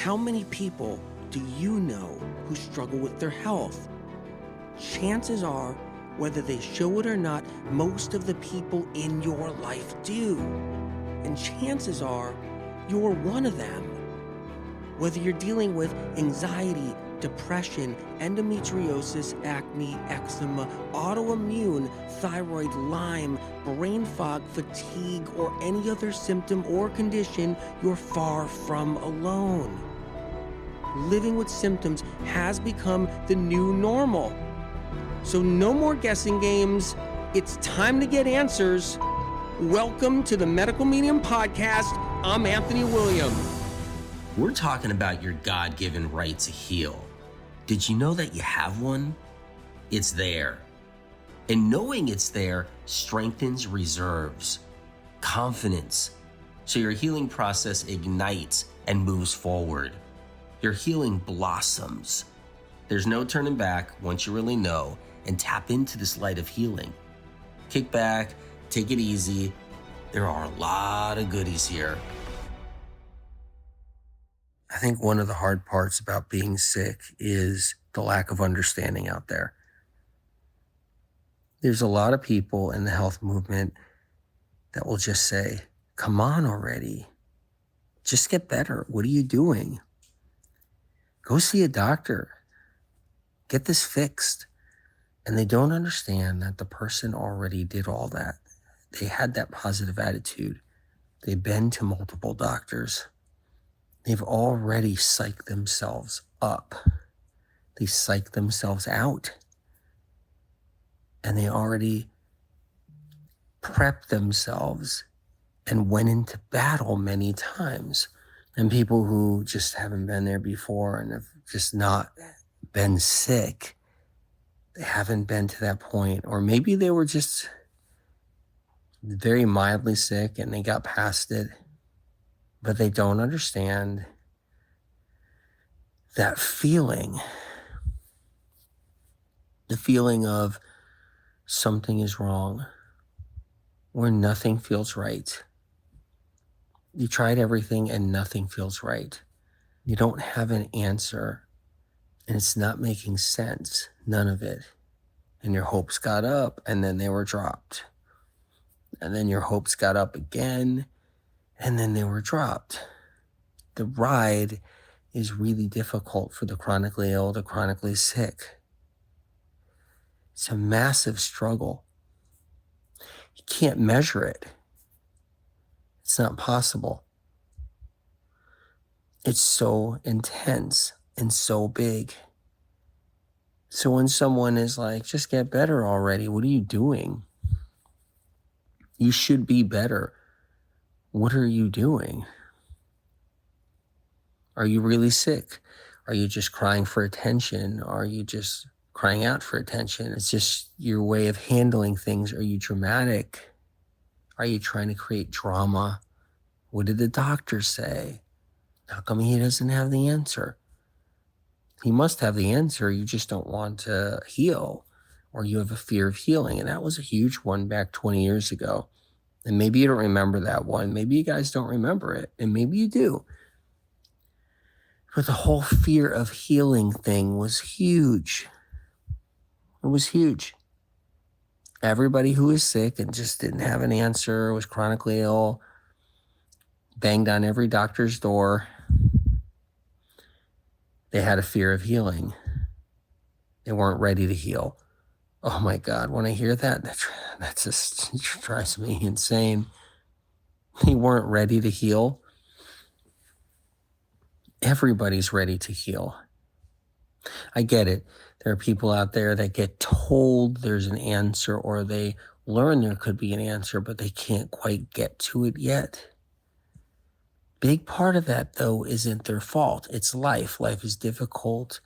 How many people do you know who struggle with their health? Chances are, whether they show it or not, most of the people in your life do. And chances are, you're one of them. Whether you're dealing with anxiety, depression, endometriosis, acne, eczema, autoimmune, thyroid, Lyme, brain fog, fatigue, or any other symptom or condition, you're far from alone. Living with symptoms has become the new normal. So no more guessing games. It's time to get answers. Welcome to the Medical Medium Podcast. I'm Anthony William. We're talking about your God-given right to heal. Did you know that you have one? It's there. And knowing it's there strengthens reserves, confidence, so your healing process ignites and moves forward. Your healing blossoms. There's no turning back once you really know and tap into this light of healing. Kick back, take it easy. There are a lot of goodies here. I think one of the hard parts about being sick is the lack of understanding out there. There's a lot of people in the health movement that will just say, come on already. Just get better. What are you doing? Go see a doctor. Get this fixed. And they don't understand that the person already did all that. They had that positive attitude. They've been to multiple doctors. They've already psyched themselves up. They psyched themselves out. And they already prepped themselves and went into battle many times. And people who just haven't been there before and have just not been sick, they haven't been to that point. Or maybe they were just very mildly sick and they got past it, but they don't understand that feeling. The feeling of something is wrong, where nothing feels right. You tried everything and nothing feels right. You don't have an answer and it's not making sense, none of it. And your hopes got up and then they were dropped. And then your hopes got up again and then they were dropped. The ride is really difficult for the chronically ill, the chronically sick. It's a massive struggle. You can't measure it. It's not possible. It's so intense and so big. So when someone is like, just get better already, what are you doing? You should be better. What are you doing? Are you really sick? Are you just crying for attention? Are you just crying out for attention? It's just your way of handling things. Are you dramatic? Are you trying to create drama? What did the doctor say? How come he doesn't have the answer? He must have the answer. You just don't want to heal, or you have a fear of healing. And that was a huge one back 20 years ago. And maybe you don't remember that one. Maybe you guys don't remember it. And maybe you do. But the whole fear of healing thing was huge. It was huge. Everybody who was sick and just didn't have an answer, was chronically ill, banged on every doctor's door. They had a fear of healing. They weren't ready to heal. Oh my God, when I hear that just drives me insane. They weren't ready to heal. Everybody's ready to heal. I get it. There are people out there that get told there's an answer, or they learn there could be an answer, but they can't quite get to it yet. Big part of that, though, isn't their fault. It's life. Life is difficult.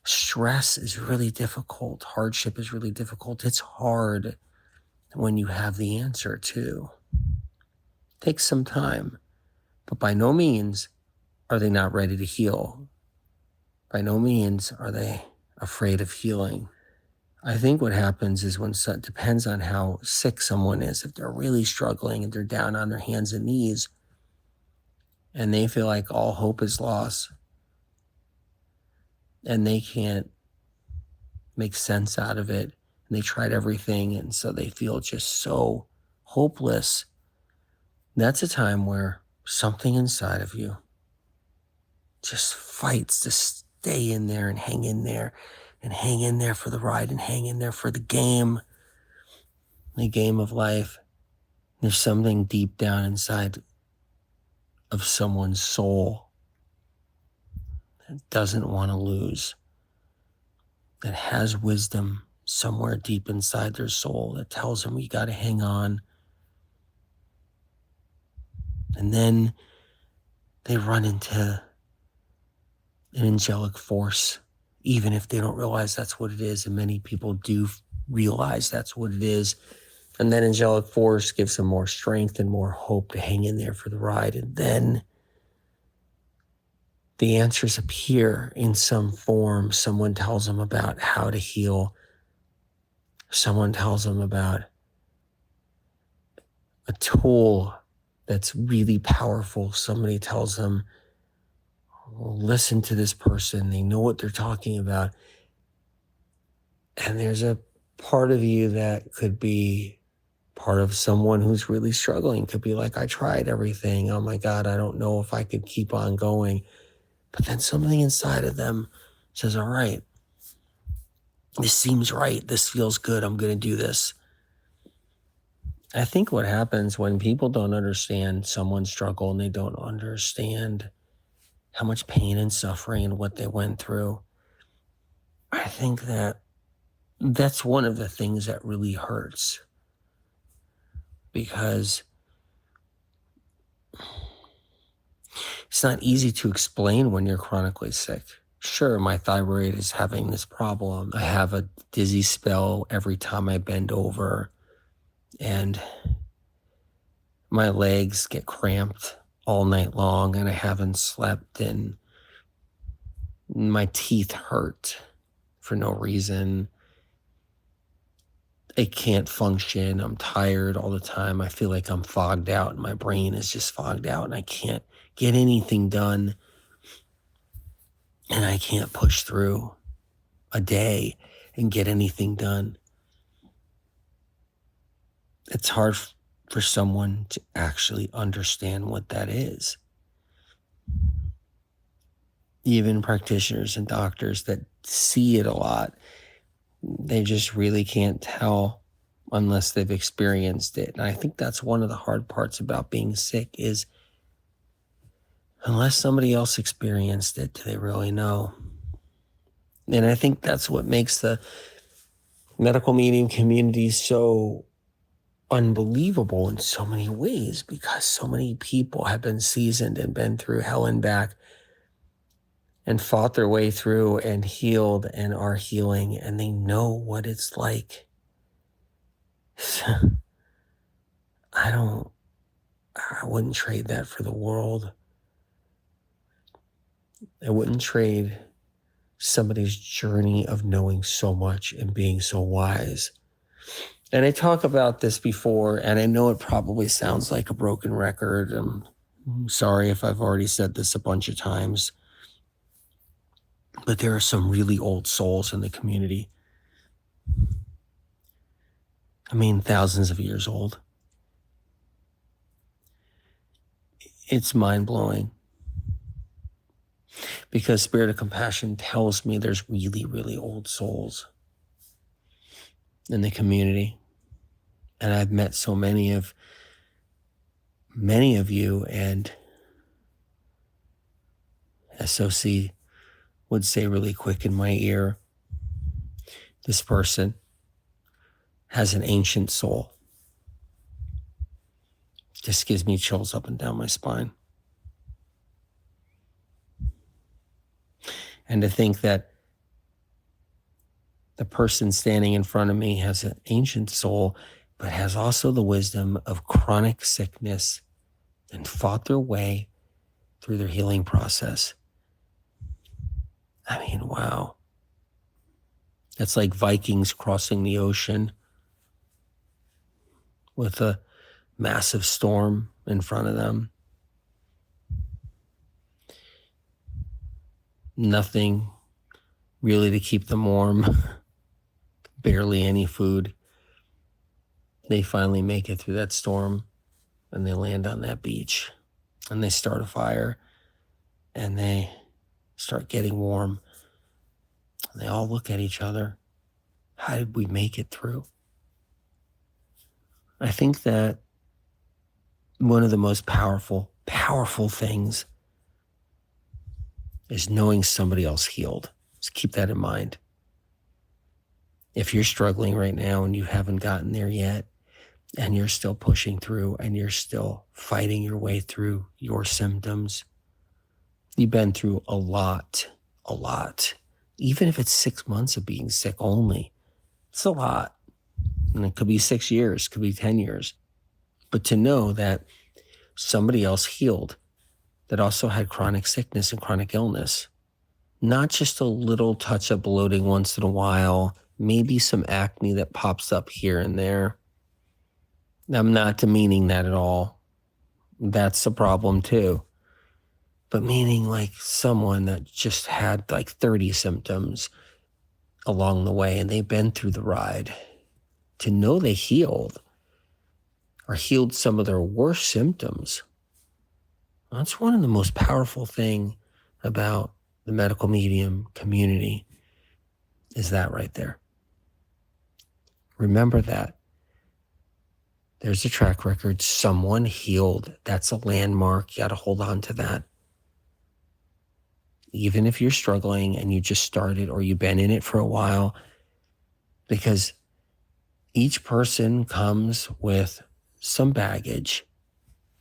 Stress is really difficult. Hardship is really difficult. It's hard when you have the answer, too. It takes some time, but by no means are they not ready to heal. By no means are they afraid of healing. I think what happens is it depends on how sick someone is. If they're really struggling and they're down on their hands and knees, and they feel like all hope is lost and they can't make sense out of it. And they tried everything, and so they feel just so hopeless. That's a time where something inside of you just fights to stay in there and hang in there and hang in there for the ride and hang in there for the game of life. There's something deep down inside of someone's soul that doesn't want to lose, that has wisdom somewhere deep inside their soul that tells them you got to hang on. And then they run into an angelic force, even if they don't realize that's what it is. And many people do realize that's what it is. And then angelic force gives them more strength and more hope to hang in there for the ride. And then the answers appear in some form. Someone tells them about how to heal. Someone tells them about a tool that's really powerful. Somebody tells them, listen to this person. They know what they're talking about. And there's a part of you that could be part of someone who's really struggling. Could be like, I tried everything. Oh my God, I don't know if I could keep on going. But then something inside of them says, all right, this seems right. This feels good. I'm going to do this. I think what happens when people don't understand someone's struggle and they don't understand how much pain and suffering and what they went through, I think that that's one of the things that really hurts, because it's not easy to explain when you're chronically sick. Sure, my thyroid is having this problem. I have a dizzy spell every time I bend over, and my legs get cramped all night long, and I haven't slept, and my teeth hurt for no reason. I can't function. I'm tired all the time. I feel like I'm fogged out, and my brain is just fogged out, and I can't get anything done. And I can't push through a day and get anything done. It's hard for someone to actually understand what that is. Even practitioners and doctors that see it a lot, they just really can't tell unless they've experienced it. And I think that's one of the hard parts about being sick is unless somebody else experienced it, do they really know? And I think that's what makes the medical medium community so unbelievable in so many ways, because so many people have been seasoned and been through hell and back and fought their way through and healed and are healing, and they know what it's like. I wouldn't trade that for the world. I wouldn't trade somebody's journey of knowing so much and being so wise. And I talk about this before, and I know it probably sounds like a broken record. I'm sorry if I've already said this a bunch of times, but there are some really old souls in the community. I mean, thousands of years old. It's mind-blowing, because Spirit of Compassion tells me there's really, really old souls in the community. And I've met so many of you, and SOC would say really quick in my ear, this person has an ancient soul. Just gives me chills up and down my spine. And to think that the person standing in front of me has an ancient soul, but has also the wisdom of chronic sickness and fought their way through their healing process. I mean, wow. It's like Vikings crossing the ocean with a massive storm in front of them. Nothing really to keep them warm, barely any food. They finally make it through that storm and they land on that beach and they start a fire and they start getting warm. And they all look at each other. How did we make it through? I think that one of the most powerful things is knowing somebody else healed. Just keep that in mind. If you're struggling right now and you haven't gotten there yet, and you're still pushing through and you're still fighting your way through your symptoms, you've been through a lot. Even if it's 6 months of being sick only, it's a lot. And it could be 6 years, could be 10 years. But to know that somebody else healed that also had chronic sickness and chronic illness, not just a little touch of bloating once in a while, maybe some acne that pops up here and there. I'm not demeaning that at all. That's a problem too. But meaning like someone that just had like 30 symptoms along the way and they've been through the ride, to know they healed or healed some of their worst symptoms, that's one of the most powerful things about the medical medium community, is that right there. Remember that. There's a track record. Someone healed. That's a landmark. You got to hold on to that. Even if you're struggling and you just started or you've been in it for a while, because each person comes with some baggage.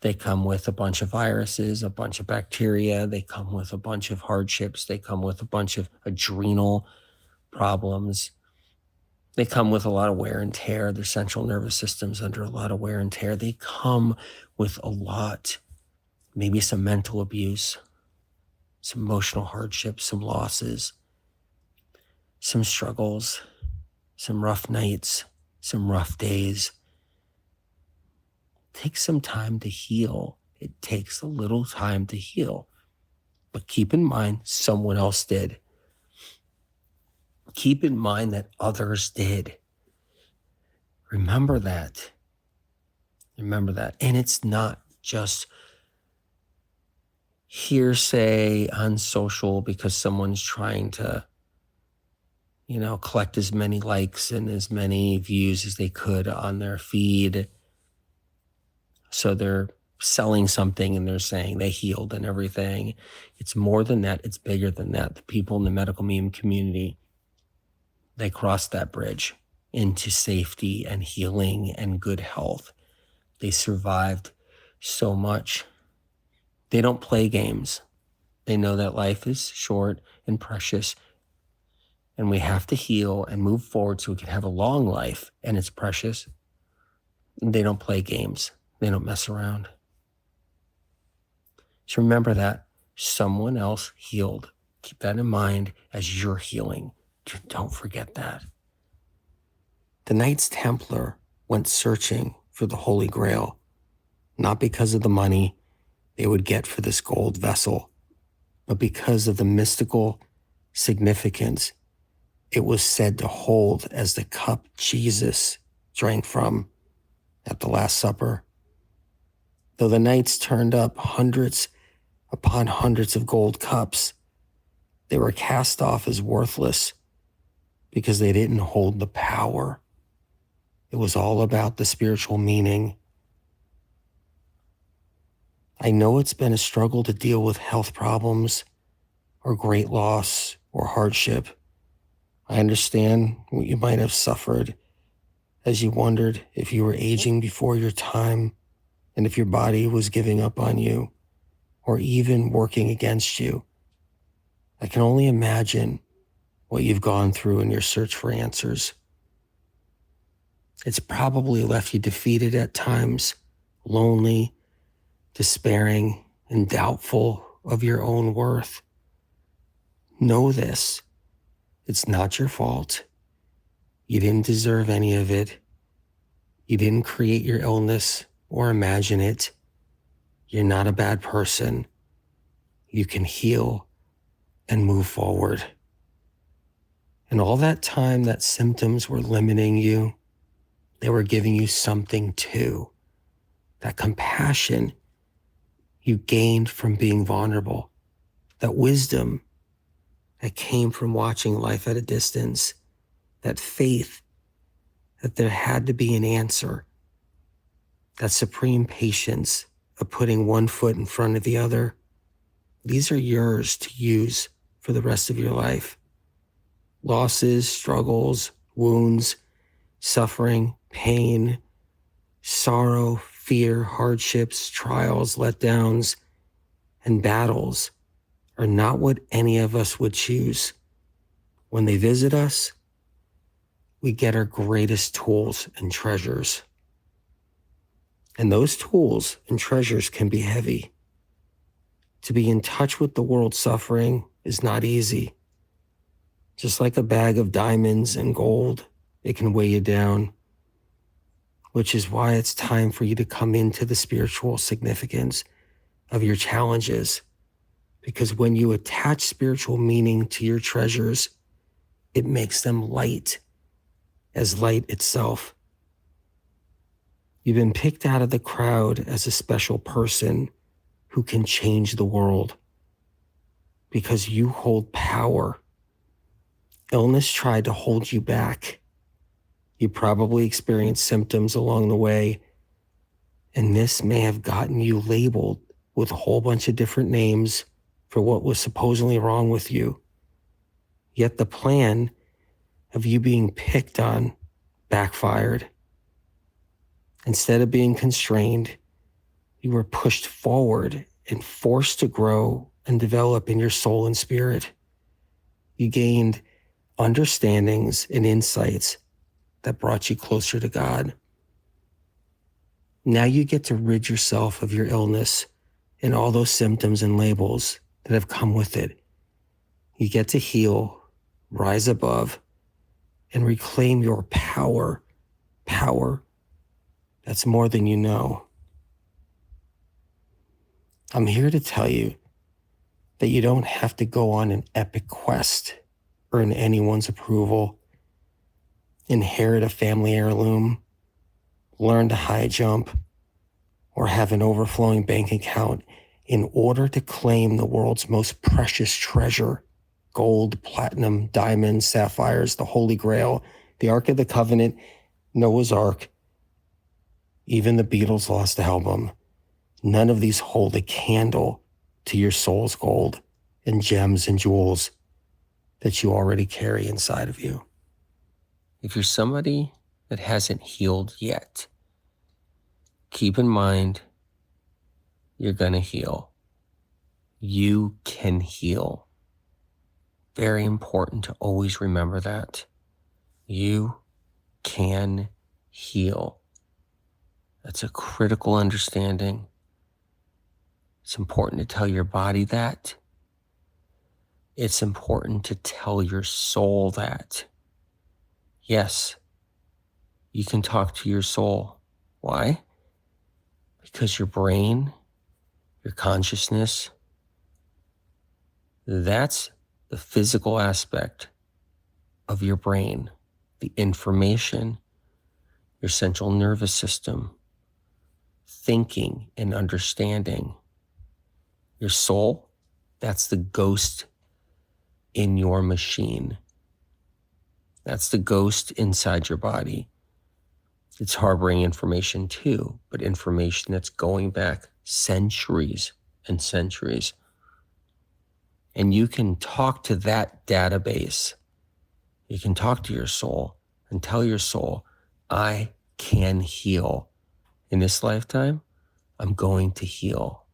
They come with a bunch of viruses, a bunch of bacteria. They come with a bunch of hardships. They come with a bunch of adrenal problems. They come with a lot of wear and tear. Their central nervous system's under a lot of wear and tear. They come with a lot, maybe some mental abuse, some emotional hardships, some losses, some struggles, some rough nights, some rough days. Take some time to heal. It takes a little time to heal. But keep in mind, someone else did. Keep in mind that others did. Remember that. Remember that. And it's not just hearsay on social because someone's trying to, collect as many likes and as many views as they could on their feed. So they're selling something and they're saying they healed and everything. It's more than that. It's bigger than that. The people in the medical meme community, they crossed that bridge into safety and healing and good health. They survived so much. They don't play games. They know that life is short and precious, and we have to heal and move forward so we can have a long life, and it's precious. They don't play games. They don't mess around. So remember that someone else healed. Keep that in mind as you're healing. Don't forget that. The Knights Templar went searching for the Holy Grail, not because of the money they would get for this gold vessel, but because of the mystical significance it was said to hold as the cup Jesus drank from at the Last Supper. Though the knights turned up hundreds upon hundreds of gold cups, they were cast off as worthless because they didn't hold the power. It was all about the spiritual meaning. I know it's been a struggle to deal with health problems or great loss or hardship. I understand what you might have suffered as you wondered if you were aging before your time and if your body was giving up on you or even working against you. I can only imagine what you've gone through in your search for answers. It's probably left you defeated at times, lonely, despairing, and doubtful of your own worth. Know this. It's not your fault. You didn't deserve any of it. You didn't create your illness or imagine it. You're not a bad person. You can heal, and move forward. And all that time that symptoms were limiting you, they were giving you something too. That compassion you gained from being vulnerable, that wisdom that came from watching life at a distance, that faith that there had to be an answer, that supreme patience of putting one foot in front of the other. These are yours to use for the rest of your life. Losses, struggles, wounds, suffering, pain, sorrow, fear, hardships, trials, letdowns, and battles are not what any of us would choose. When they visit us, we get our greatest tools and treasures. And those tools and treasures can be heavy. To be in touch with the world's suffering is not easy. Just like a bag of diamonds and gold, it can weigh you down, which is why it's time for you to come into the spiritual significance of your challenges. Because when you attach spiritual meaning to your treasures, it makes them light as light itself. You've been picked out of the crowd as a special person who can change the world because you hold power. Illness tried to hold you back. You probably experienced symptoms along the way, and this may have gotten you labeled with a whole bunch of different names for what was supposedly wrong with you. Yet the plan of you being picked on backfired. Instead of being constrained, you were pushed forward and forced to grow and develop in your soul and spirit. You gained understandings and insights that brought you closer to God. Now you get to rid yourself of your illness and all those symptoms and labels that have come with it. You get to heal, rise above, and reclaim your power. Power that's more than you know. I'm here to tell you that you don't have to go on an epic quest, earn anyone's approval, inherit a family heirloom, learn to high jump, or have an overflowing bank account in order to claim the world's most precious treasure: gold, platinum, diamonds, sapphires, the Holy Grail, the Ark of the Covenant, Noah's Ark. Even the Beatles' lost album. None of these hold a candle to your soul's gold and gems and jewels that you already carry inside of you. If you're somebody that hasn't healed yet, keep in mind you're going to heal. You can heal. Very important to always remember that. You can heal. That's a critical understanding. It's important to tell your body that. It's important to tell your soul that. Yes, you can talk to your soul. Why? Because your brain, your consciousness, that's the physical aspect of your brain, the information, your central nervous system, thinking and understanding. Your soul, that's the ghost in your machine. That's the ghost inside your body. It's harboring information too, but information that's going back centuries and centuries. And you can talk to that database. You can talk to your soul and tell your soul, I can heal. In this lifetime, I'm going to heal.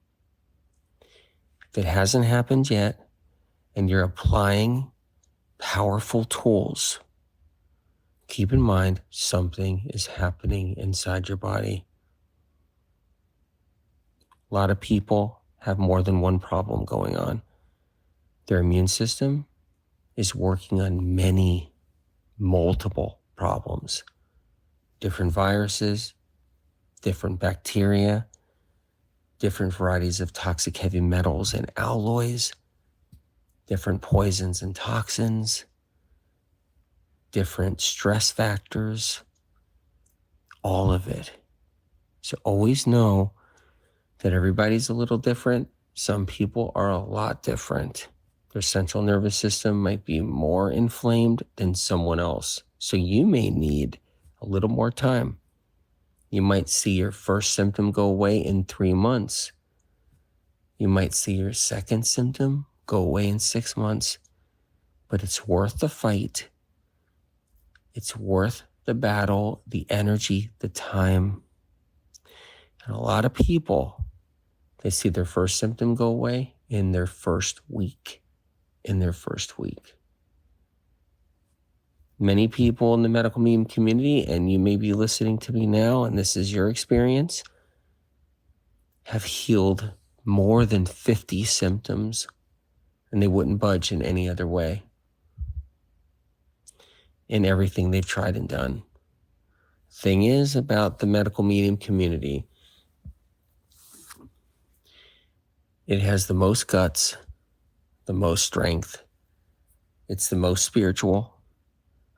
If it hasn't happened yet, and you're applying powerful tools, keep in mind something is happening inside your body. A lot of people have more than one problem going on. Their immune system is working on multiple problems. Different viruses, different bacteria, different varieties of toxic heavy metals and alloys. different poisons and toxins, different stress factors, all of it. So always know that everybody's a little different. Some people are a lot different. Their central nervous system might be more inflamed than someone else. So you may need a little more time. You might see your first symptom go away in 3 months. You might see your second symptom go away in 6 months. But it's worth the fight. It's worth the battle, the energy, the time. And a lot of people, they see their first symptom go away in their first week. Many people in the medical meme community, and you may be listening to me now, and this is your experience, have healed more than 50 symptoms, and they wouldn't budge in any other way in everything they've tried and done. Thing is about the medical medium community, it has the most guts, the most strength. It's the most spiritual.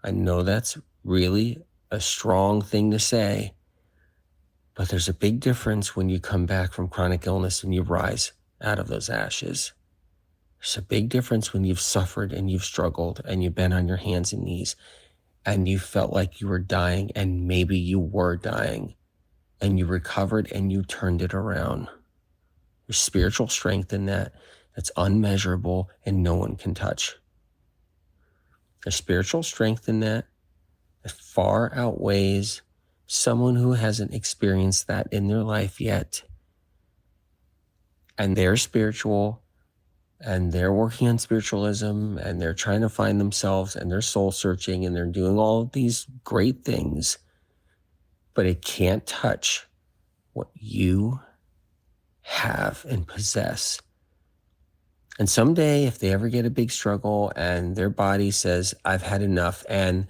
I know that's really a strong thing to say, but there's a big difference when you come back from chronic illness and you rise out of those ashes. There's a big difference when you've suffered and you've struggled and you've been on your hands and knees and you felt like you were dying, and maybe you were dying, and you recovered and you turned it around. There's spiritual strength in that that's unmeasurable and no one can touch. There's spiritual strength in that far outweighs someone who hasn't experienced that in their life yet. And they're spiritual, and they're working on spiritualism, and they're trying to find themselves, and they're soul searching, and they're doing all of these great things, but it can't touch what you have and possess. And someday, if they ever get a big struggle and their body says, I've had enough, and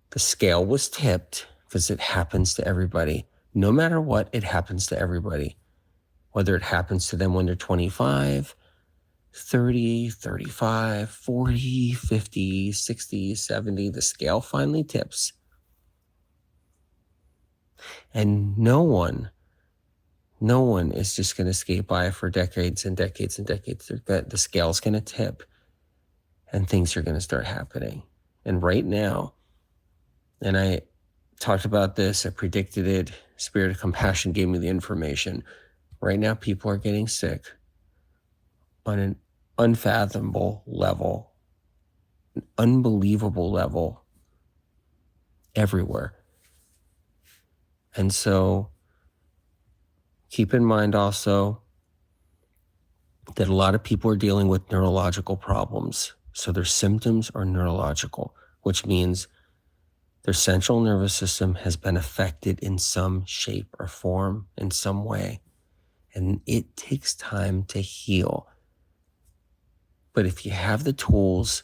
the scale was tipped, because it happens to everybody, no matter what, it happens to everybody. Whether it happens to them when they're 25, 30, 35, 40, 50, 60, 70, the scale finally tips. And no one is just going to skate by for decades and decades and decades. The scale's going to tip and things are going to start happening. And right now, and I talked about this, I predicted it, Spirit of Compassion gave me the information. Right now, people are getting sick on an unfathomable level, an unbelievable level everywhere. And so keep in mind also that a lot of people are dealing with neurological problems. So their symptoms are neurological, which means their central nervous system has been affected in some shape or form, in some way. And it takes time to heal. But if you have the tools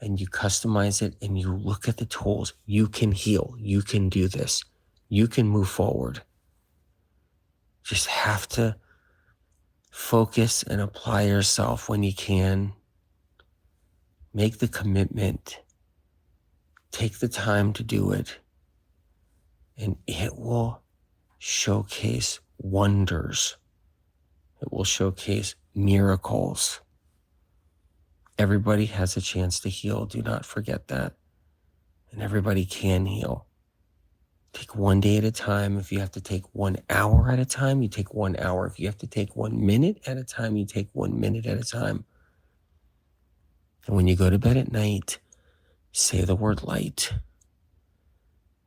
and you customize it and you look at the tools, you can heal. You can do this. You can move forward. Just have to focus and apply yourself when you can. Make the commitment. Take the time to do it. And it will showcase wonders. It will showcase miracles. Everybody has a chance to heal. Do not forget that. And everybody can heal. Take one day at a time. If you have to take 1 hour at a time, you take 1 hour. If you have to take 1 minute at a time, you take 1 minute at a time. And when you go to bed at night, say the word light.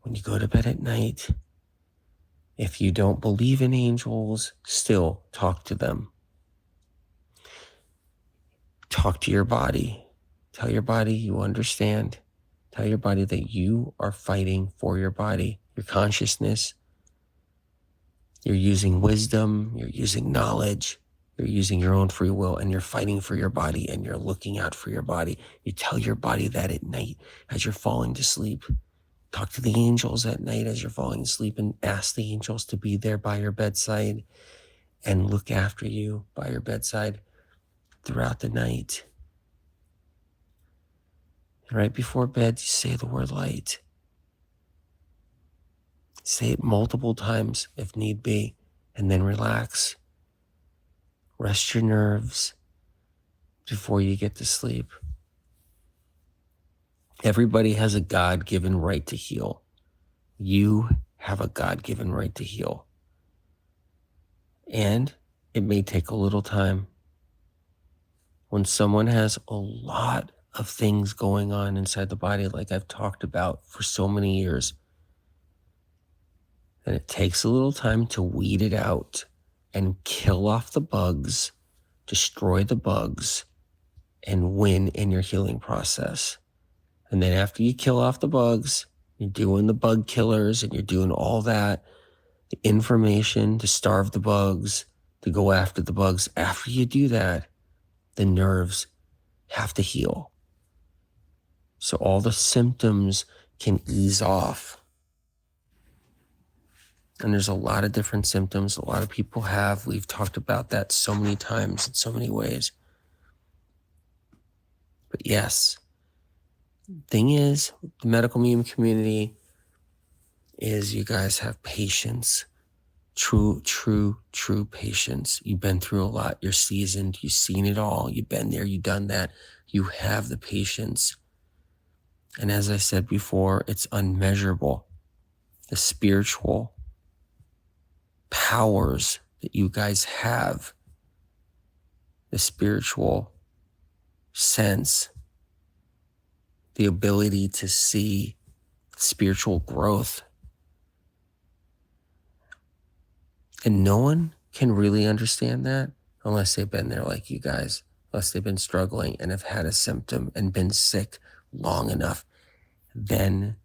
When you go to bed at night, if you don't believe in angels, still talk to them. Talk to your body. Tell your body you understand. Tell your body that you are fighting for your body, your consciousness. You're using wisdom, you're using knowledge, you're using your own free will, and you're fighting for your body, and you're looking out for your body. You tell your body that at night as you're falling to sleep. Talk to the angels at night as you're falling asleep and ask the angels to be there by your bedside and look after you by your bedside. throughout the night. And right before bed, you say the word light. Say it multiple times if need be, and then relax. Rest your nerves before you get to sleep. Everybody has a God-given right to heal. You have a God-given right to heal. And it may take a little time. When someone has a lot of things going on inside the body, like I've talked about for so many years, then it takes a little time to weed it out and kill off the bugs, destroy the bugs, and win in your healing process. And then after you kill off the bugs, you're doing the bug killers and you're doing all that, the information to starve the bugs, to go after the bugs. After you do that, the nerves have to heal. So all the symptoms can ease off. And there's a lot of different symptoms a lot of people have. We've talked about that so many times in so many ways. But yes, thing is, the medical meme community is you guys have patience. True patience. You've been through a lot. You're seasoned. You've seen it all. You've been there. You've done that. You have the patience. And as I said before, it's unmeasurable. The spiritual powers that you guys have, the spiritual sense, the ability to see spiritual growth. And no one can really understand that unless they've been there like you guys, unless they've been struggling and have had a symptom and been sick long enough. Then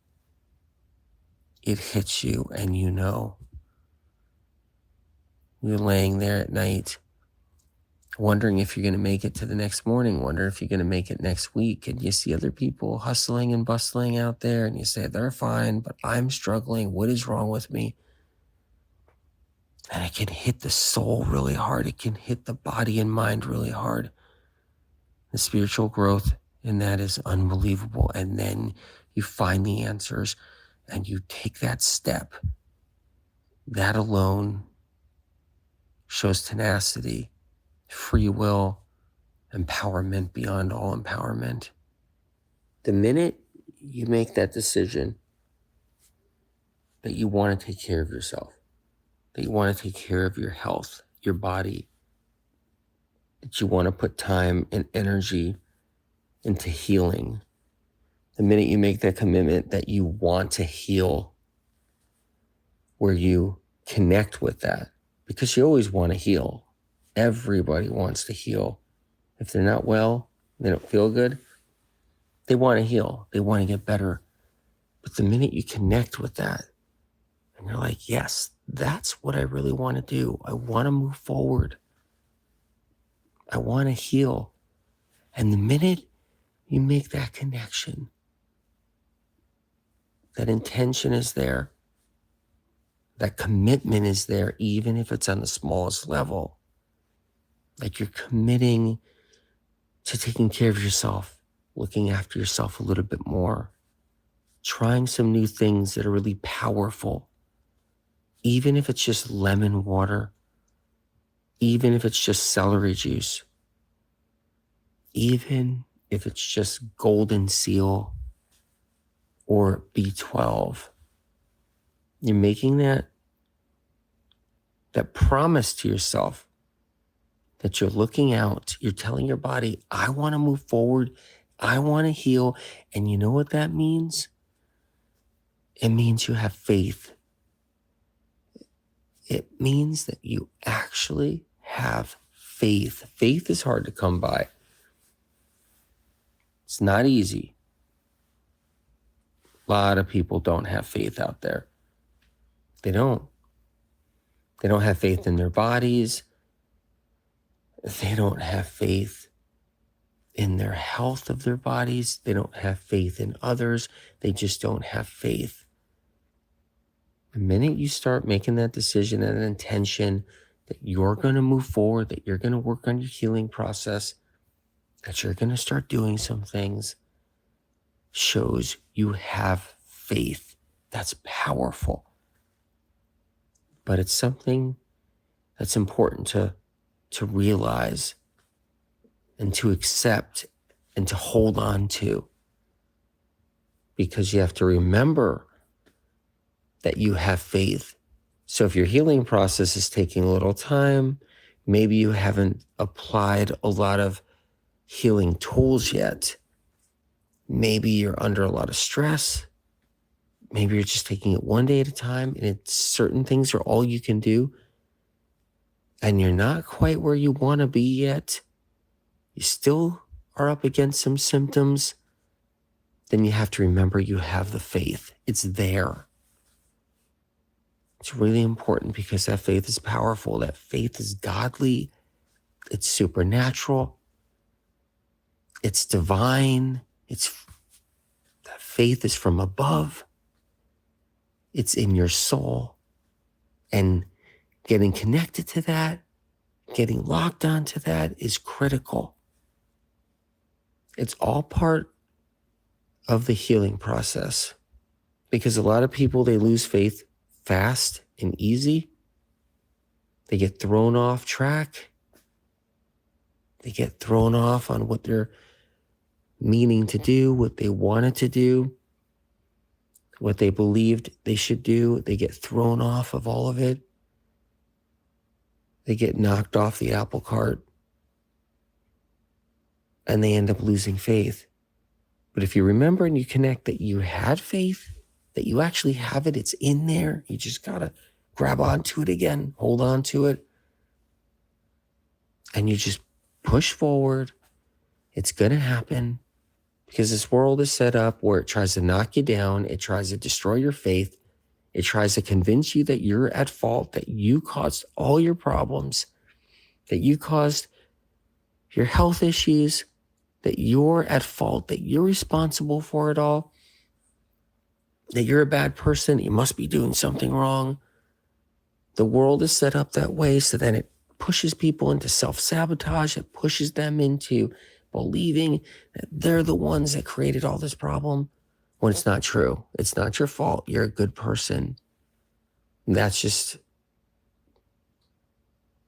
it hits you and you know. You're laying there at night wondering if you're going to make it to the next morning, wondering if you're going to make it next week. And you see other people hustling and bustling out there and you say, they're fine, but I'm struggling. What is wrong with me? And it can hit the soul really hard. It can hit the body and mind really hard. The spiritual growth in that is unbelievable. And then you find the answers and you take that step. That alone shows tenacity, free will, empowerment beyond all empowerment. The minute you make that decision that you want to take care of yourself, that you want to take care of your health, your body, that you want to put time and energy into healing, the minute you make that commitment that you want to heal, where you connect with that, because you always want to heal. Everybody wants to heal. If they're not well, they don't feel good, they want to heal. They want to get better. But the minute you connect with that, and you're like, yes, that's what I really want to do. I want to move forward. I want to heal. And the minute you make that connection, that intention is there, that commitment is there, even if it's on the smallest level. Like you're committing to taking care of yourself, looking after yourself a little bit more, trying some new things that are really powerful, even if it's just lemon water, even if it's just celery juice, even if it's just golden seal or B12. You're making that promise to yourself that you're looking out, you're telling your body, I want to move forward, I want to heal. And you know what that means? It means you have faith. It means that you actually have faith. Faith is hard to come by. It's not easy. A lot of people don't have faith out there. They don't. They don't have faith in their bodies. They don't have faith in their health of their bodies. They don't have faith in others. They just don't have faith. The minute you start making that decision and an intention that you're going to move forward, that you're going to work on your healing process, that you're going to start doing some things shows you have faith. That's powerful. But it's something that's important to realize and to accept and to hold on to, because you have to remember that you have faith. So if your healing process is taking a little time, maybe you haven't applied a lot of healing tools yet. Maybe you're under a lot of stress. Maybe you're just taking it one day at a time, and certain things are all you can do, and you're not quite where you want to be yet. You still are up against some symptoms. Then you have to remember you have the faith. It's there. It's really important because that faith is powerful. That faith is godly. It's supernatural. It's divine. That faith is from above. It's in your soul. And getting connected to that, getting locked onto that is critical. It's all part of the healing process, because a lot of people, they lose faith fast and easy. They get thrown off track. They get thrown off on what they're meaning to do, what they wanted to do, what they believed they should do. They get thrown off of all of it. They get knocked off the apple cart, and they end up losing faith. But if you remember and you connect that you had faith, that you actually have it, it's in there. You just got to grab onto it again, hold on to it, and you just push forward. It's going to happen, because this world is set up where it tries to knock you down. It tries to destroy your faith. It tries to convince you that you're at fault, that you caused all your problems, that you caused your health issues, that you're at fault, that you're responsible for it all, that you're a bad person, you must be doing something wrong. The world is set up that way, so then it pushes people into self-sabotage. It pushes them into believing that they're the ones that created all this problem, when it's not true. It's not your fault. You're a good person. That's just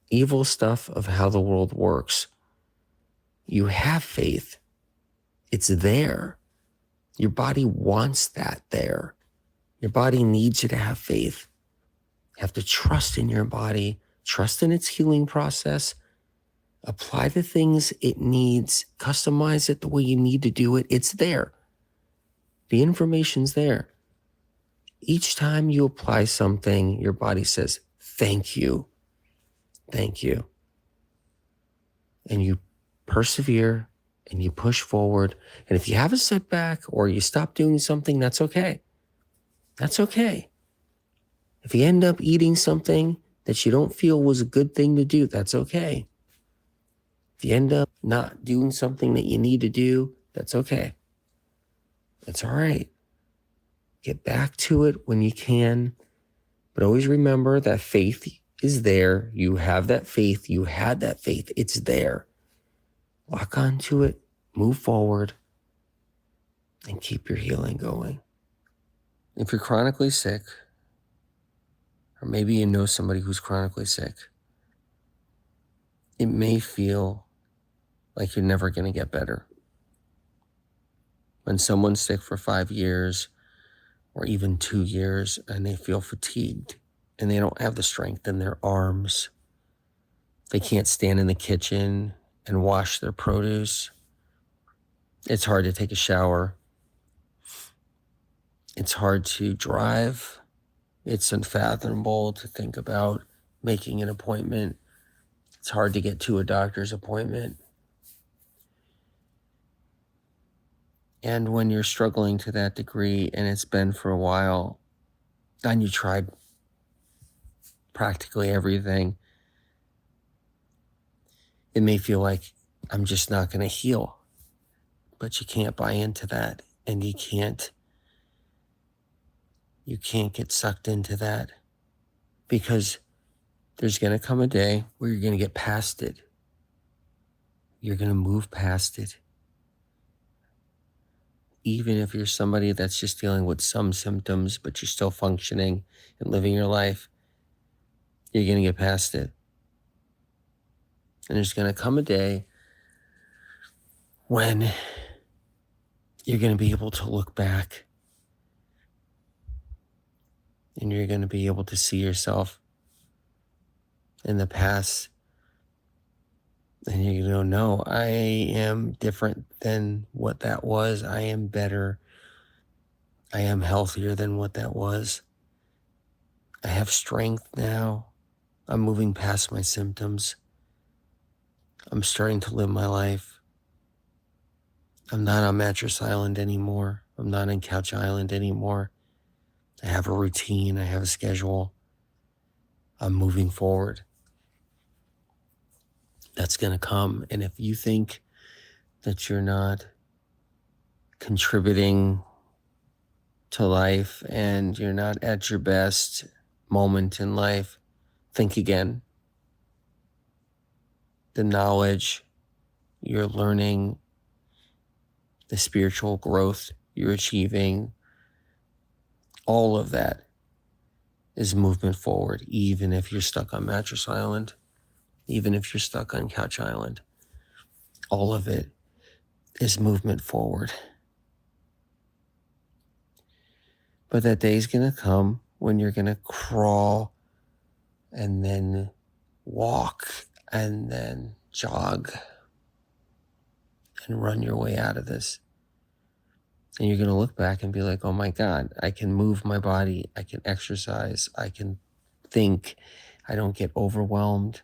evil stuff of how the world works. You have faith. It's there. Your body wants that there. Your body needs you to have faith. You have to trust in your body, trust in its healing process, apply the things it needs, customize it the way you need to do it. It's there. The information's there. Each time you apply something, your body says, thank you. Thank you. And you persevere and you push forward. And if you have a setback or you stop doing something, that's okay. That's okay. If you end up eating something that you don't feel was a good thing to do, that's okay. If you end up not doing something that you need to do, that's okay. That's all right. Get back to it when you can. But always remember that faith is there. You have that faith. You had that faith. It's there. Lock onto it, move forward, and keep your healing going. If you're chronically sick, or maybe you know somebody who's chronically sick, it may feel like you're never going to get better. When someone's sick for 5 years or even 2 years and they feel fatigued and they don't have the strength in their arms, they can't stand in the kitchen and wash their produce. It's hard to take a shower. It's hard to drive. It's unfathomable to think about making an appointment. It's hard to get to a doctor's appointment. And when you're struggling to that degree and it's been for a while, and you tried practically everything, it may feel like I'm just not going to heal. But you can't buy into that, and you can't get sucked into that, because there's going to come a day where you're going to get past it. You're going to move past it. Even if you're somebody that's just dealing with some symptoms, but you're still functioning and living your life, you're going to get past it. And there's going to come a day when you're going to be able to look back and you're going to be able to see yourself in the past. And you're going to go, no, I am different than what that was. I am better. I am healthier than what that was. I have strength now. I'm moving past my symptoms. I'm starting to live my life. I'm not on Mattress Island anymore. I'm not on Couch Island anymore. I have a routine. I have a schedule. I'm moving forward. That's going to come. And if you think that you're not contributing to life and you're not at your best moment in life, think again. The knowledge you're learning, the spiritual growth you're achieving, all of that is movement forward, even if you're stuck on Mattress Island, even if you're stuck on Couch Island. All of it is movement forward. But that day's going to come when you're going to crawl and then walk and then jog and run your way out of this. And you're going to look back and be like, oh my God, I can move my body. I can exercise. I can think. I don't get overwhelmed.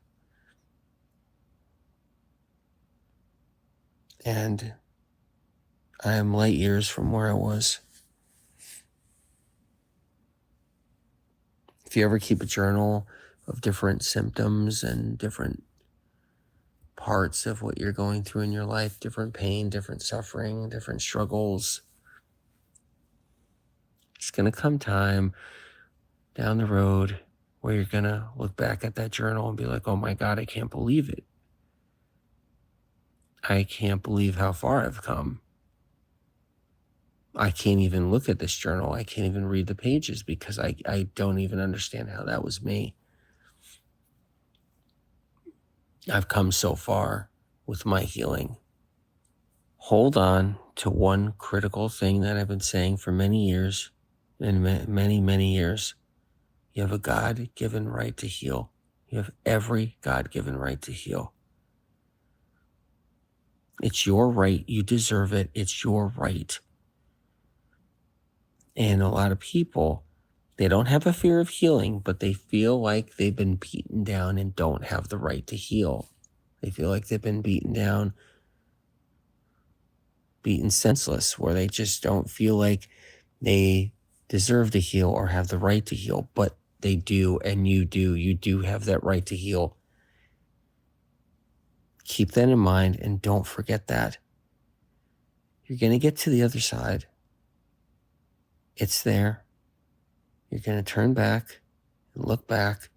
And I am light years from where I was. If you ever keep a journal of different symptoms and different parts of what you're going through in your life, different pain, different suffering, different struggles, it's going to come time down the road where you're going to look back at that journal and be like, oh my God, I can't believe it. I can't believe how far I've come. I can't even look at this journal. I can't even read the pages because I don't even understand how that was me. I've come so far with my healing. Hold on to one critical thing that I've been saying for many years, and many, many years. You have a God-given right to heal. You have every God-given right to heal. It's your right. You deserve it. It's your right. And a lot of people, they don't have a fear of healing, but they feel like they've been beaten down and don't have the right to heal. They feel like they've been beaten down, beaten senseless, where they just don't feel like they deserve to heal or have the right to heal, but they do, and you do. You do have that right to heal. Keep that in mind and don't forget that. You're going to get to the other side. It's there. You're going to turn back and look back,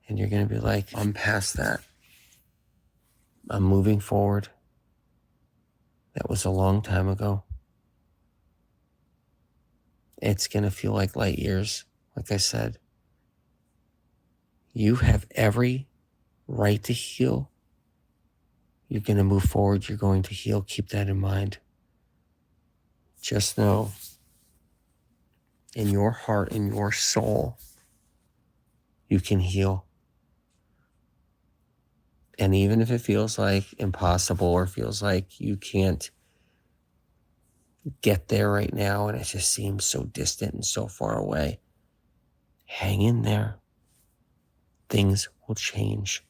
and you're going to be like, I'm past that. I'm moving forward. That was a long time ago. It's going to feel like light years, like I said. You have every right to heal. You're going to move forward. You're going to heal. Keep that in mind. Just know in your heart, in your soul, you can heal. And even if it feels like impossible or feels like you can't get there right now and it just seems so distant and so far away, hang in there. Things will change.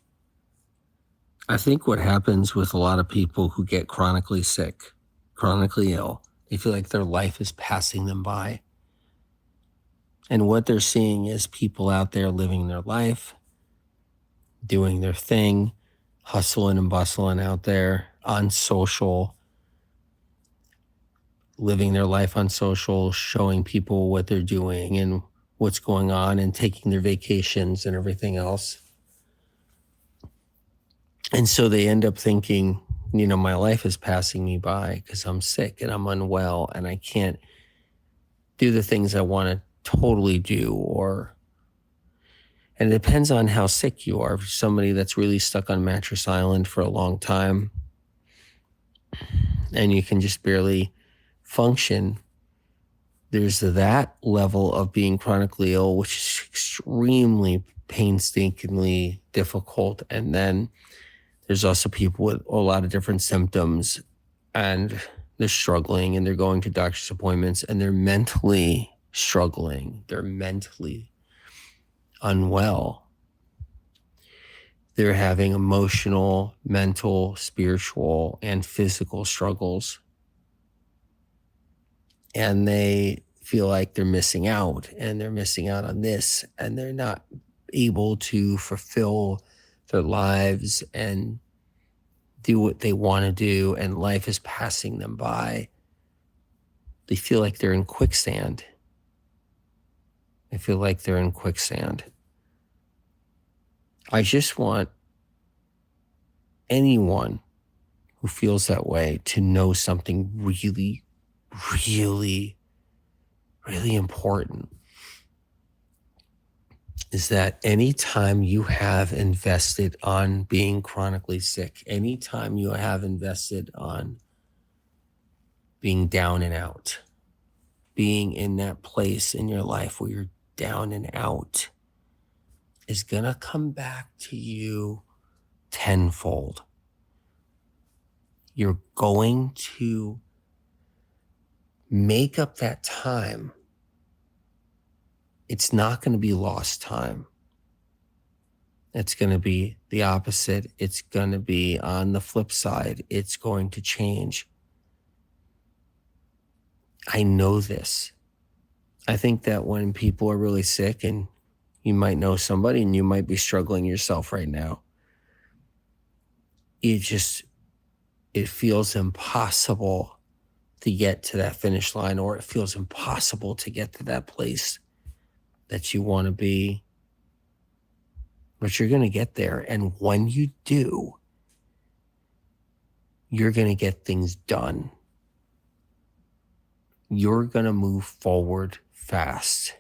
I think what happens with a lot of people who get chronically sick, chronically ill, they feel like their life is passing them by. And what they're seeing is people out there living their life, doing their thing, hustling and bustling out there on social, living their life on social, showing people what they're doing and what's going on and taking their vacations and everything else. And so they end up thinking my life is passing me by because I'm sick and I'm unwell and I can't do the things I want to totally do. And it depends on how sick you are. If you're somebody that's really stuck on Mattress Island for a long time and you can just barely function, there's that level of being chronically ill, which is extremely painstakingly difficult. And then there's also people with a lot of different symptoms and they're struggling and they're going to doctor's appointments and they're mentally struggling. They're mentally unwell. They're having emotional, mental, spiritual, and physical struggles. And they feel like they're missing out and they're missing out on this and they're not able to fulfill their lives and do what they want to do, and life is passing them by. They feel like they're in quicksand. I feel like they're in quicksand. I just want anyone who feels that way to know something really, really, really important is that anytime you have invested on being chronically sick, anytime you have invested on being down and out, being in that place in your life where you're down and out, is going to come back to you tenfold. You're going to make up that time. It's not going to be lost time. It's going to be the opposite. It's going to be on the flip side. It's going to change. I know this. I think that when people are really sick, and you might know somebody and you might be struggling yourself right now, it feels impossible to get to that finish line, or it feels impossible to get to that place that you want to be. But you're going to get there. And when you do, you're going to get things done. You're going to move forward fast.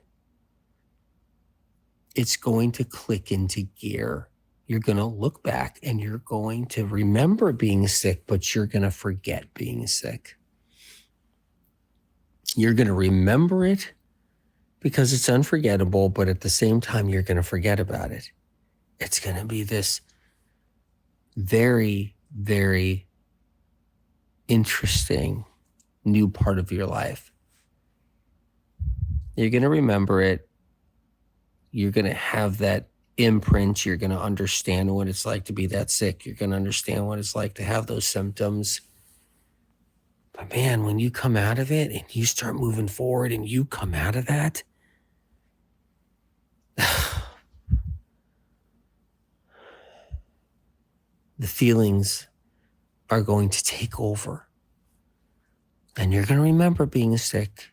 It's going to click into gear. You're going to look back and you're going to remember being sick, but you're going to forget being sick. You're going to remember it because it's unforgettable, but at the same time, you're going to forget about it. It's going to be this very, very interesting new part of your life. You're going to remember it. You're going to have that imprint. You're going to understand what it's like to be that sick. You're going to understand what it's like to have those symptoms. But man, when you come out of it and you start moving forward and you come out of that, the feelings are going to take over. And you're going to remember being sick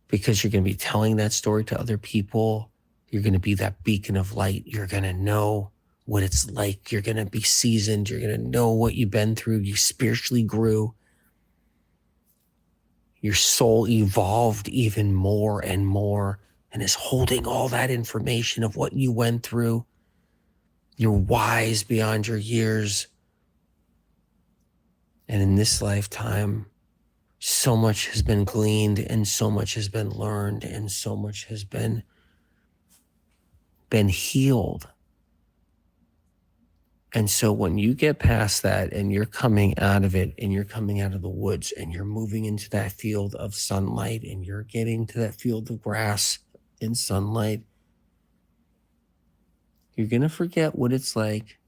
because you're going to be telling that story to other people. You're going to be that beacon of light. You're going to know what it's like. You're going to be seasoned. You're going to know what you've been through. You spiritually grew. Your soul evolved even more and more and is holding all that information of what you went through. You're wise beyond your years. And in this lifetime, so much has been gleaned and so much has been learned and so much has been healed. And so when you get past that and you're coming out of it and you're coming out of the woods and you're moving into that field of sunlight and you're getting to that field of grass in sunlight, you're going to forget what it's like,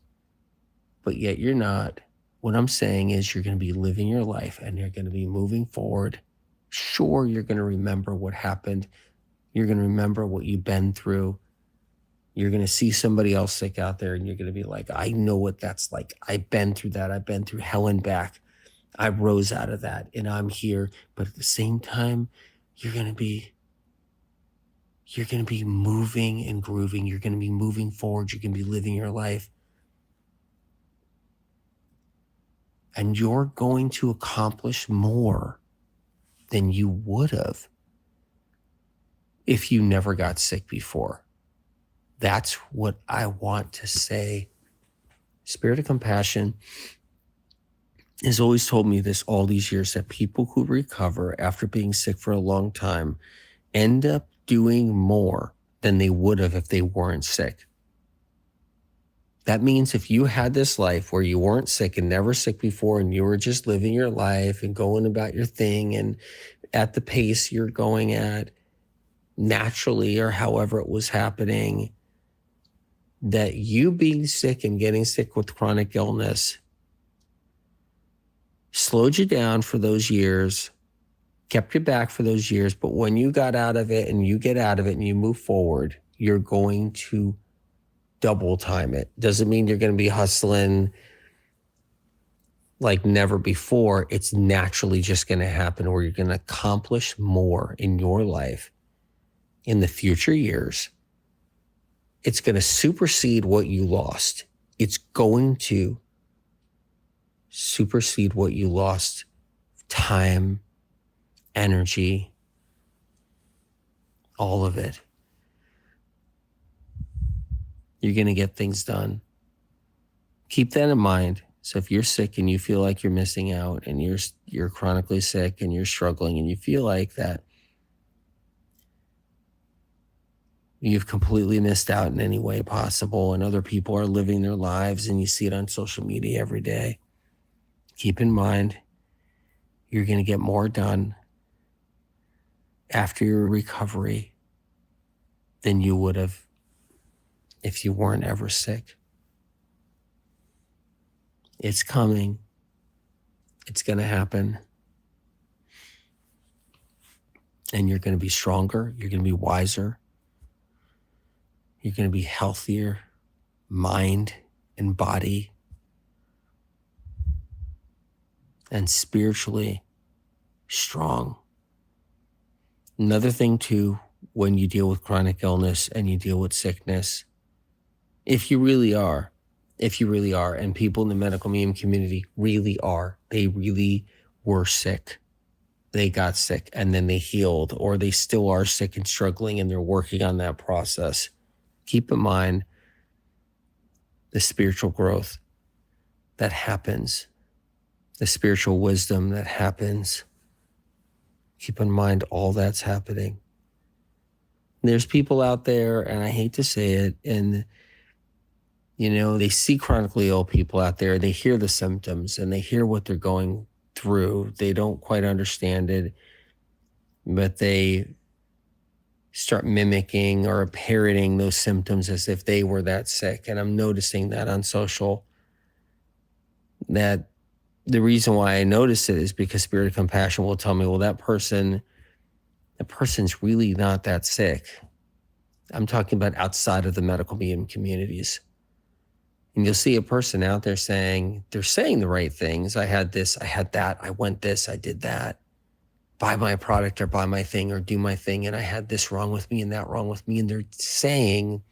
but yet you're not. What I'm saying is you're going to be living your life and you're going to be moving forward. Sure, you're going to remember what happened. You're going to remember what you've been through. You're going to see somebody else sick out there and you're going to be like, I know what that's like. I've been through that. I've been through hell and back. I rose out of that and I'm here. But at the same time, you're going to be moving and grooving. You're going to be moving forward. You're going to be living your life. And you're going to accomplish more than you would have if you never got sick before. That's what I want to say. Spirit of Compassion has always told me this all these years, that people who recover after being sick for a long time end up doing more than they would have if they weren't sick. That means if you had this life where you weren't sick and never sick before, and you were just living your life and going about your thing and at the pace you're going at naturally or however it was happening, that you being sick and getting sick with chronic illness slowed you down for those years, kept you back for those years. But when you got out of it and you get out of it and you move forward, you're going to double time it. Doesn't mean you're going to be hustling like never before. It's naturally just going to happen where you're going to accomplish more in your life in the future years. It's going to supersede what you lost. It's going to supersede what you lost: time, energy, all of it. You're going to get things done. Keep that in mind. So if you're sick and you feel like you're missing out, and you're chronically sick and you're struggling and you feel like that you've completely missed out in any way possible, and other people are living their lives and you see it on social media every day, keep in mind you're going to get more done after your recovery than you would have if you weren't ever sick. It's coming. It's going to happen. And you're going to be stronger. You're going to be wiser. You're going to be healthier, mind and body, and spiritually strong. Another thing too, when you deal with chronic illness and you deal with sickness, if you really are, and people in the medical meme community really are, they really were sick. They got sick and then they healed, or they still are sick and struggling and they're working on that process. Keep in mind the spiritual growth that happens, the spiritual wisdom that happens. Keep in mind all that's happening. There's people out there, and I hate to say it, and they see chronically ill people out there, they hear the symptoms and they hear what they're going through. They don't quite understand it, but they start mimicking or parroting those symptoms as if they were that sick. And I'm noticing that on social, that the reason why I notice it is because Spirit of Compassion will tell me, well, that person's really not that sick. I'm talking about outside of the medical medium communities. And you'll see a person out there they're saying the right things. I had this, I had that, I went this, I did that. Buy my product or buy my thing or do my thing. And I had this wrong with me and that wrong with me. And they're saying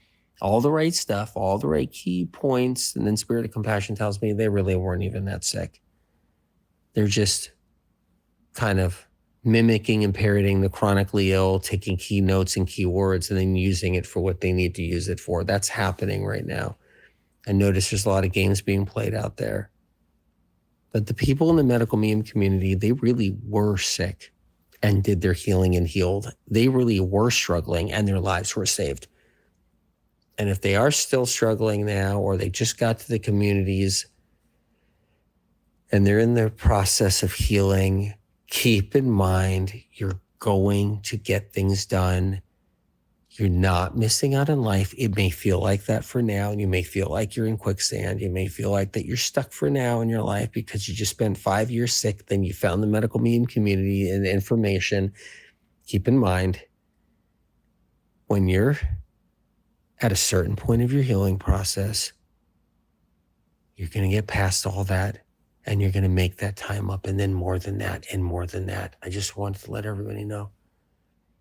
all the right stuff, all the right key points. And then Spirit of Compassion tells me they really weren't even that sick. They're just kind of mimicking and parroting the chronically ill, taking key notes and key words and then using it for what they need to use it for. That's happening right now. I notice there's a lot of games being played out there. But the people in the medical meme community, they really were sick and did their healing and healed. They really were struggling and their lives were saved. And if they are still struggling now, or they just got to the communities and they're in the process of healing, keep in mind you're going to get things done. You're not missing out on life. It may feel like that for now, and you may feel like you're in quicksand. You may feel like that you're stuck for now in your life because you just spent 5 years sick. Then you found the medical meme community and information. Keep in mind, when you're at a certain point of your healing process, you're going to get past all that and you're going to make that time up, and then more than that and more than that. I just wanted to let everybody know.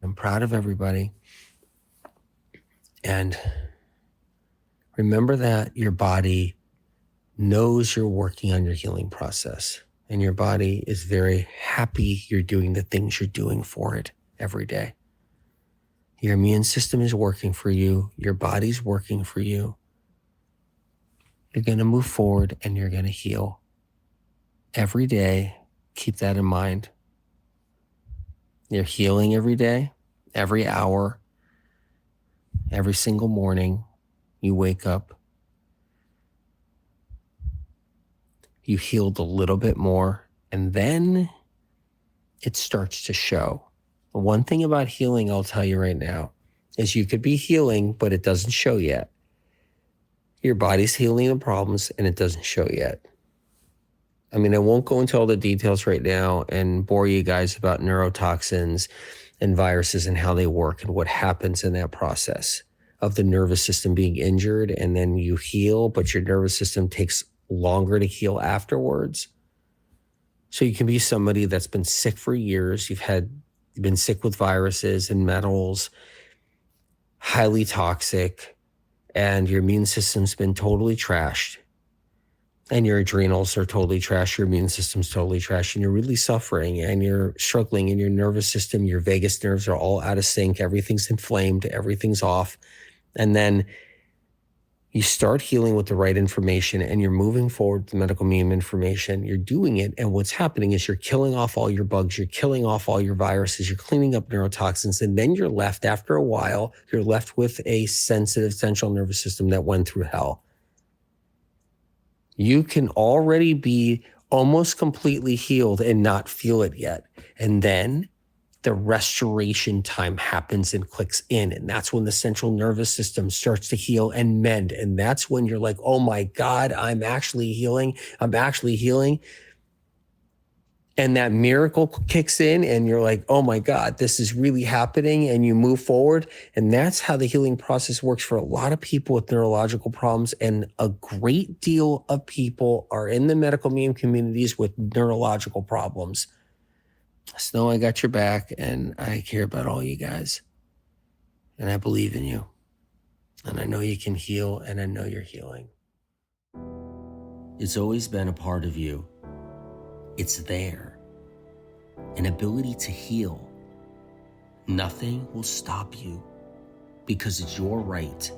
I'm proud of everybody. And remember that your body knows you're working on your healing process, and your body is very happy you're doing the things you're doing for it every day. Your immune system is working for you. Your body's working for you. You're going to move forward and you're going to heal. Every day, keep that in mind. You're healing every day, every hour, every single morning. You wake up. You healed a little bit more, and then it starts to show. One thing about healing, I'll tell you right now, is you could be healing, but it doesn't show yet. Your body's healing the problems, and it doesn't show yet. I mean, I won't go into all the details right now and bore you guys about neurotoxins and viruses and how they work and what happens in that process of the nervous system being injured, and then you heal, but your nervous system takes longer to heal afterwards. So you can be somebody that's been sick for years. You've been sick with viruses and metals, highly toxic, and your immune system's been totally trashed. And your adrenals are totally trashed, your immune system's totally trashed, and you're really suffering and you're struggling in your nervous system. Your vagus nerves are all out of sync. Everything's inflamed, everything's off. And then you start healing with the right information and you're moving forward with the medical meme information. You're doing it. And what's happening is you're killing off all your bugs. You're killing off all your viruses. You're cleaning up neurotoxins. And then you're left, after a while, you're left with a sensitive central nervous system that went through hell. You can already be almost completely healed and not feel it yet. And then the restoration time happens and clicks in. And that's when the central nervous system starts to heal and mend. And that's when you're like, oh my God, I'm actually healing. I'm actually healing. And that miracle kicks in and you're like, oh my God, this is really happening. And you move forward. And that's how the healing process works for a lot of people with neurological problems. And a great deal of people are in the medical meme communities with neurological problems. Snow, I got your back and I care about all you guys. And I believe in you. And I know you can heal and I know you're healing. It's always been a part of you. It's there. An ability to heal. Nothing will stop you because it's your right.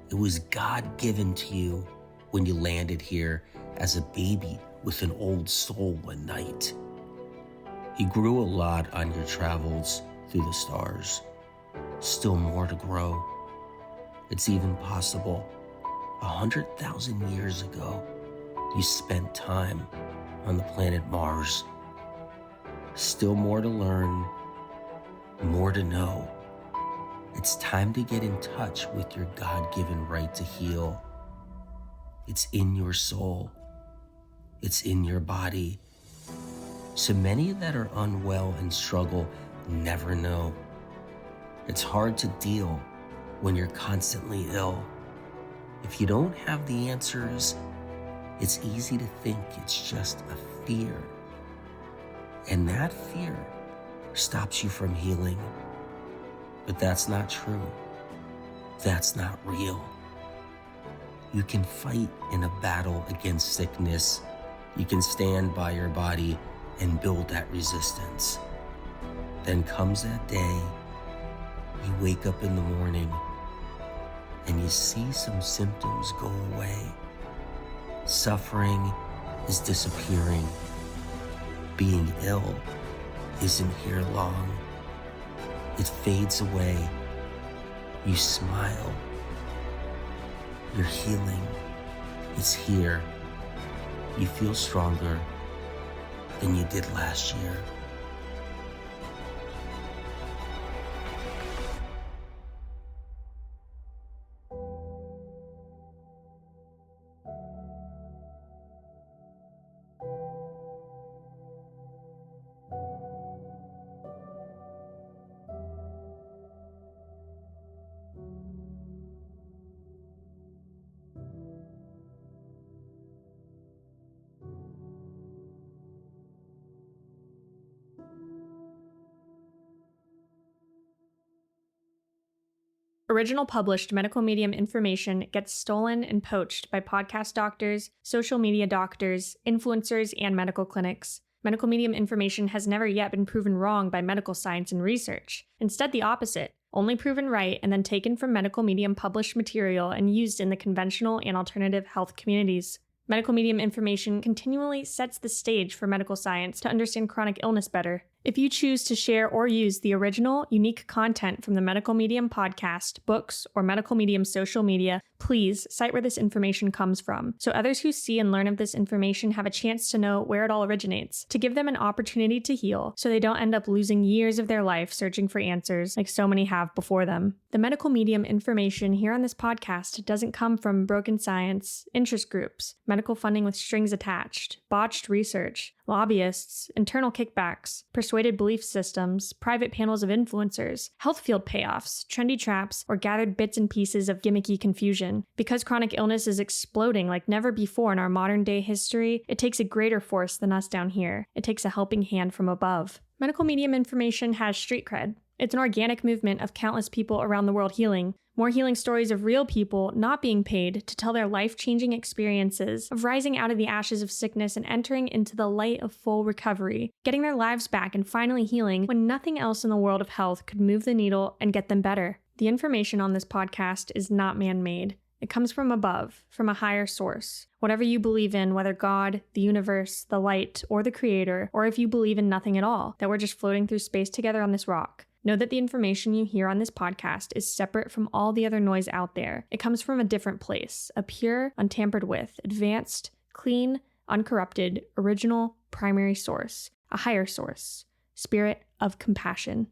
It was God given to you when you landed here as a baby with an old soul one night. You grew a lot on your travels through the stars. Still more to grow. It's even possible 100,000 years ago, you spent time on the planet Mars. Still more to learn, more to know. It's time to get in touch with your God-given right to heal. It's in your soul. It's in your body. So many that are unwell and struggle never know. It's hard to deal when you're constantly ill. If you don't have the answers, it's easy to think it's just a fear. And that fear stops you from healing. But that's not true. That's not real. You can fight in a battle against sickness. You can stand by your body and build that resistance. Then comes that day, you wake up in the morning and you see some symptoms go away. Suffering is disappearing. Being ill isn't here long. It fades away. You smile. You're healing. It's here. You feel stronger than you did last year. Original published medical medium information gets stolen and poached by podcast doctors, social media doctors, influencers, and medical clinics. Medical medium information has never yet been proven wrong by medical science and research. Instead, the opposite. Only proven right and then taken from medical medium published material and used in the conventional and alternative health communities. Medical medium information continually sets the stage for medical science to understand chronic illness better. If you choose to share or use the original, unique content from the Medical Medium podcast, books, or Medical Medium social media, please cite where this information comes from, so others who see and learn of this information have a chance to know where it all originates, to give them an opportunity to heal, so they don't end up losing years of their life searching for answers like so many have before them. The Medical Medium information here on this podcast doesn't come from broken science, interest groups, medical funding with strings attached, botched research, lobbyists, internal kickbacks, persuaded belief systems, private panels of influencers, health field payoffs, trendy traps, or gathered bits and pieces of gimmicky confusion. Because chronic illness is exploding like never before in our modern day history, it takes a greater force than us down here. It takes a helping hand from above. Medical medium information has street cred. It's an organic movement of countless people around the world healing. More healing stories of real people not being paid to tell their life-changing experiences of rising out of the ashes of sickness and entering into the light of full recovery, getting their lives back and finally healing when nothing else in the world of health could move the needle and get them better. The information on this podcast is not man-made. It comes from above, from a higher source. Whatever you believe in, whether God, the universe, the light, or the creator, or if you believe in nothing at all, that we're just floating through space together on this rock. Know that the information you hear on this podcast is separate from all the other noise out there. It comes from a different place, a pure, untampered with, advanced, clean, uncorrupted, original, primary source, a higher source, spirit of compassion.